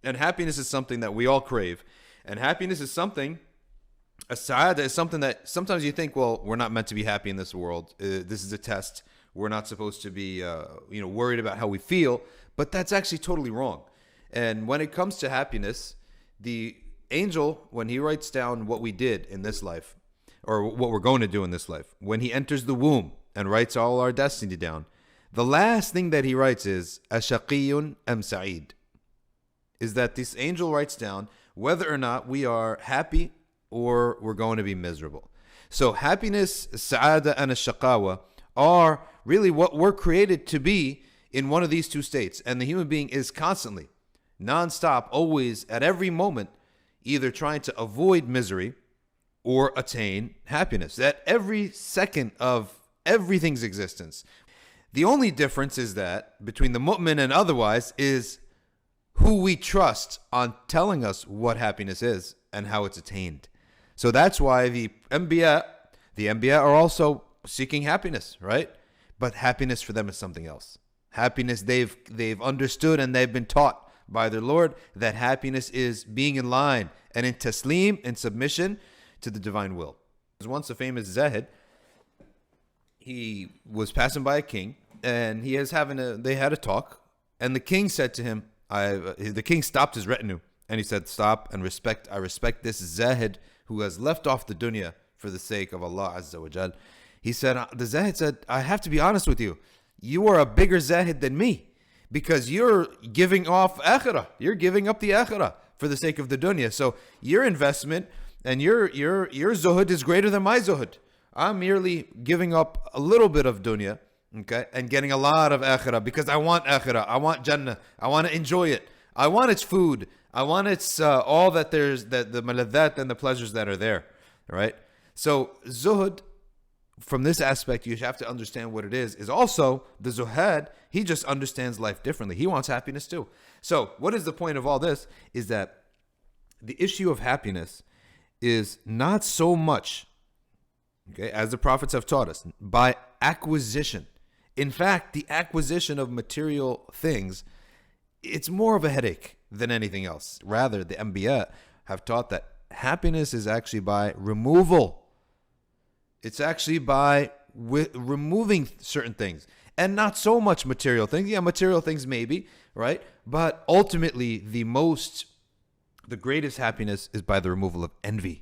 And happiness is something that we all crave. And happiness is something, a sa'ada is something that sometimes you think, well, we're not meant to be happy in this world. This is a test. We're not supposed to be, worried about how we feel. But that's actually totally wrong. And when it comes to happiness, the angel, when he writes down what we did in this life, or what we're going to do in this life, when he enters the womb and writes all our destiny down, the last thing that he writes is, Ashaqiyun am Sa'id, is that this angel writes down whether or not we are happy or we're going to be miserable. So happiness, sa'ada, and shaqawa are really what we're created to be in one of these two states. And the human being is constantly, nonstop, always, at every moment, either trying to avoid misery or attain happiness. At every second of everything's existence. The only difference is that between the mu'min and otherwise is who we trust on telling us what happiness is and how it's attained. So that's why the Anbiya are also seeking happiness, right? But happiness for them is something else. Happiness, they've understood and they've been taught by their Lord that happiness is being in line and in taslim, in submission to the divine will. There was once a famous Zahid. He was passing by a king, and they had a talk, and the king said to him, the king stopped his retinue, and he said, stop and respect. I respect this Zahid who has left off the dunya for the sake of Allah Azza wa Jal. He said, the Zahid said, I have to be honest with you. You are a bigger Zahid than me, because you're giving off akhirah. You're giving up the akhirah for the sake of the dunya. So your investment and your zuhud is greater than my zuhud. I'm merely giving up a little bit of dunya, okay, and getting a lot of akhirah because I want akhirah. I want Jannah. I want to enjoy it. I want its food. I want its all that there's, that the maladat and the pleasures that are there, right? So zuhud, from this aspect, you have to understand what it is also the zuhad. He just understands life differently. He wants happiness too. So what is the point of all this? Is that the issue of happiness is not so much, okay, as the prophets have taught us, by acquisition. In fact, the acquisition of material things, it's more of a headache than anything else. Rather, the Anbiya have taught that happiness is actually by removal. It's actually by removing certain things, and not so much material things. Yeah, material things maybe, right? But ultimately, the greatest happiness is by the removal of envy.